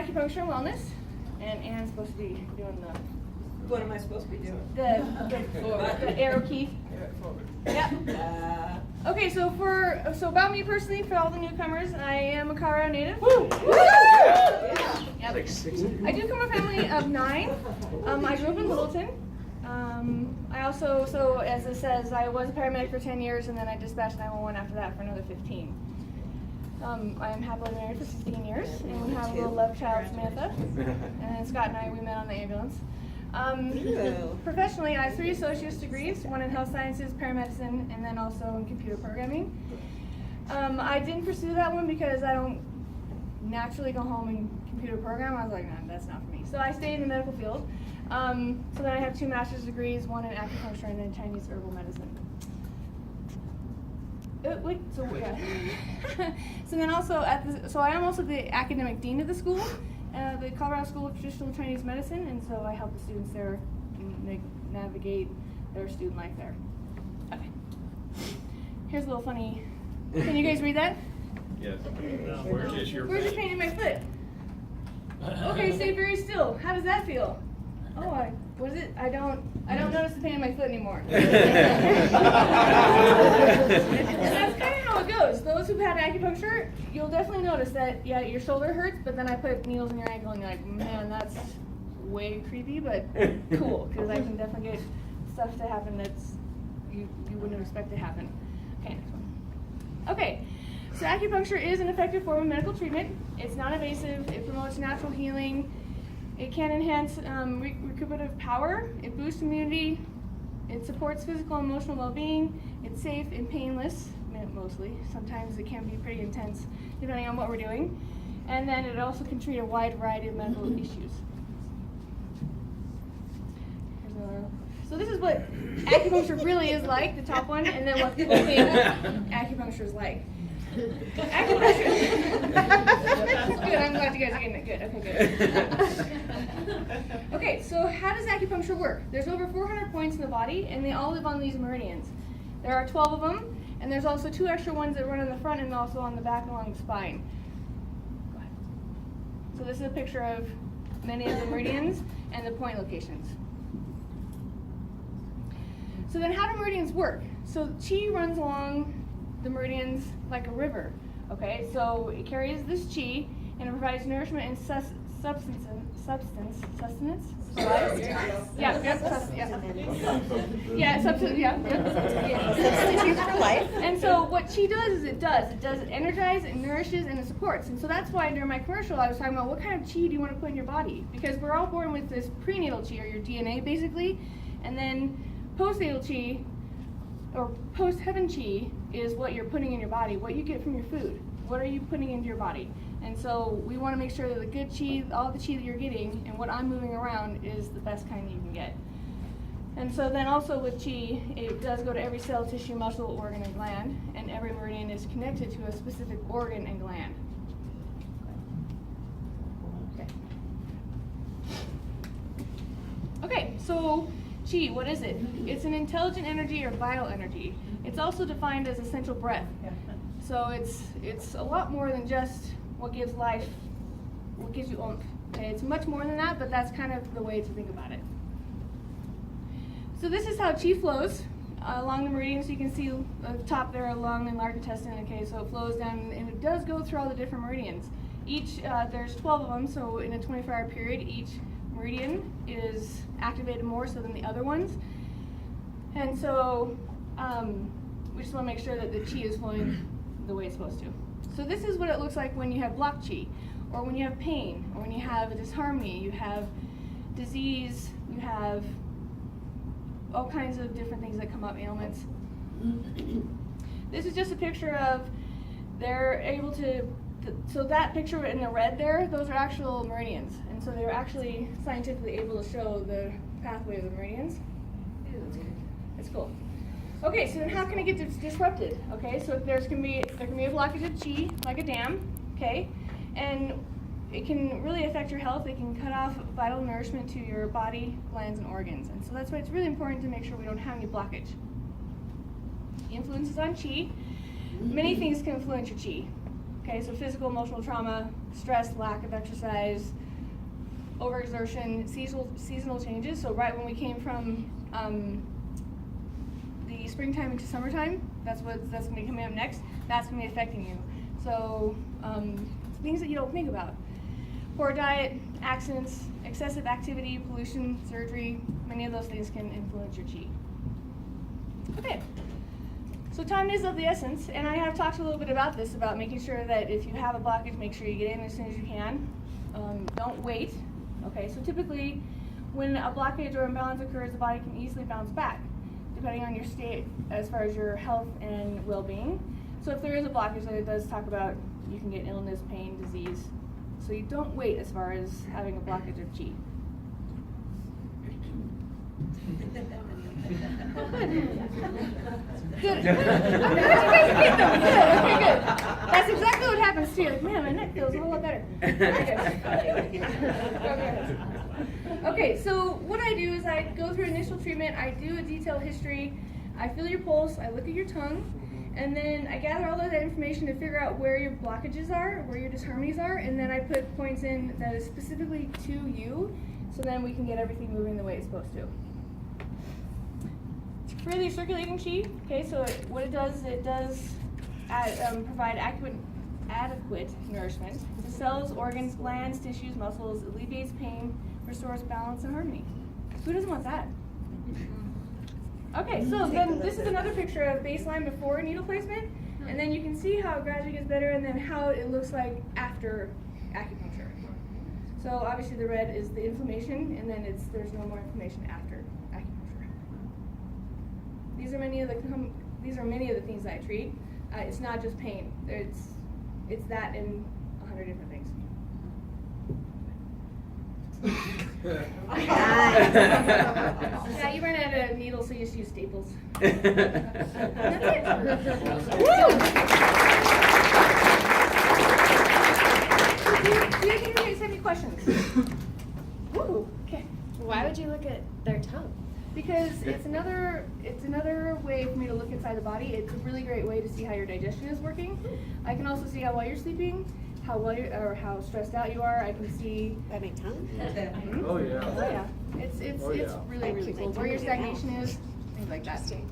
Acupuncture and Wellness, and Anne's supposed to be doing What am I supposed to be doing? the arrow key. Yep. Okay, so about me personally, for all the newcomers, I am a Colorado native. Woo! Yep. Like 6. I do come from a family of 9. I grew up in Littleton. I also, so as it says, I was a paramedic for 10 years, and then I dispatched 911 after that for another 15. I am happily married for 16 years, and we have a little love child, Samantha. And Scott and I, we met on the ambulance. Professionally, I have 3 associate's degrees, one in health sciences, paramedicine, and then also in computer programming. I didn't pursue that one because I don't naturally go home and computer program. I was like, nah, that's not for me. So I stayed in the medical field. So then I have 2 master's degrees, one in acupuncture and then Chinese herbal medicine. So then also so I am also the academic dean of the school, the Colorado School of Traditional Chinese Medicine, and so I help the students there navigate their student life there. Okay. Here's a little funny. Can you guys read that? Yes. Where's your pain in my foot? Okay, stay very still. How does that feel? Oh, what is it? I don't notice the pain in my foot anymore. And that's kind of how it goes. Those who've had acupuncture, you'll definitely notice that, yeah, your shoulder hurts, but then I put needles in your ankle and you're like, man, that's way creepy, but cool, because I can definitely get stuff to happen that's you wouldn't expect to happen. Okay, next one. Okay, so acupuncture is an effective form of medical treatment. It's non-invasive, it promotes natural healing. It can enhance recuperative power, it boosts immunity, it supports physical and emotional well-being, it's safe and painless, mostly. Sometimes it can be pretty intense depending on what we're doing. And then it also can treat a wide variety of medical issues. So this is what acupuncture really is like, the top one, and then what people think acupuncture is like. Acupuncture. Good, I'm glad you guys are getting it. Good, okay, good. Okay, so how does acupuncture work? There's over 400 points in the body, and they all live on these meridians. There are 12 of them, and there's also 2 extra ones that run in the front and also on the back along the spine. Go ahead. So this is a picture of many of the meridians and the point locations. So then how do meridians work? So chi runs along the meridians like a river, okay? So it carries this chi and it provides nourishment and sustenance. Substitute for life. And so what chi does is it energizes, it nourishes, and it supports. And so that's why during my commercial I was talking about what kind of chi do you want to put in your body? Because we're all born with this prenatal chi, or your DNA basically, and then postnatal chi, or post-heaven chi, is what you're putting in your body, what you get from your food. What are you putting into your body? And so we want to make sure that the good chi, all the chi that you're getting, and what I'm moving around is the best kind that you can get. And so then also with chi, it does go to every cell, tissue, muscle, organ, and gland, and every meridian is connected to a specific organ and gland. Okay, so chi, what is it? It's an intelligent energy or vital energy. It's also defined as essential breath. So it's a lot more than just what gives life, what gives you oomph. Okay, it's much more than that, but that's kind of the way to think about it. So this is how chi flows along the meridian. So you can see the top there along the large intestine. Okay, so it flows down, and it does go through all the different meridians. There's 12 of them, so in a 24-hour period, each meridian is activated more so than the other ones. And so we just want to make sure that the chi is flowing the way it's supposed to. So this is what it looks like when you have blocked chi, or when you have pain, or when you have a disharmony, you have disease, you have all kinds of different things that come up, ailments. This is just a picture of, they're able to, so that picture in the red there, those are actual meridians. And so they're actually scientifically able to show the pathway of the meridians. It's cool. Okay, so then how can it get disrupted? Okay, so there can be a blockage of chi, like a dam, okay? And it can really affect your health. It can cut off vital nourishment to your body, glands, and organs. And so that's why it's really important to make sure we don't have any blockage. Influences on chi. Many things can influence your chi. Okay, so physical, emotional trauma, stress, lack of exercise, overexertion, seasonal changes. So right when we came from the springtime into summertime, that's going to be coming up next. That's going to be affecting you. So things that you don't think about. Poor diet, accidents, excessive activity, pollution, surgery, many of those things can influence your chi. Okay, so time is of the essence, and I have talked a little bit about this, about making sure that if you have a blockage, make sure you get in as soon as you can. Don't wait. Okay, so typically when a blockage or imbalance occurs, the body can easily bounce back, depending on your state as far as your health and well-being. So if there is a blockage, that it does talk about, you can get illness, pain, disease. So you don't wait as far as having a blockage of chi. Good. I'm glad you guys get them. Good. Okay, good. That's exactly what happens to you. Like, man, my neck feels a whole lot better. Okay, so what I do is I go through initial treatment. I do a detailed history. I feel your pulse. I look at your tongue. And then I gather all of that information to figure out where your blockages are, where your disharmonies are, and then I put points in that is specifically to you, so then we can get everything moving the way it's supposed to. For the circulating chi, okay, so what it does provide adequate nourishment to cells, organs, glands, tissues, muscles, alleviates pain, restores balance and harmony. Who doesn't want that? Okay, so then this is another picture of baseline before needle placement, and then you can see how it gradually gets better and then how it looks like after acupuncture. So obviously the red is the inflammation, and then there's no more inflammation after acupuncture. These are many of the things that I treat. It's not just pain. It's that and 100 different things. Yeah, you ran out of needles, so you just use staples. And that's it. Woo! Do you guys have any questions? Woo! Okay. Why would you look at their tongue? Because it's another way for me to look inside the body. It's a really great way to see how your digestion is working. I can also see how well you're sleeping, how well or how stressed out you are. I can see By my tongue? Oh yeah. Oh yeah, it's really cool. Where your stagnation is, things like that. Interesting.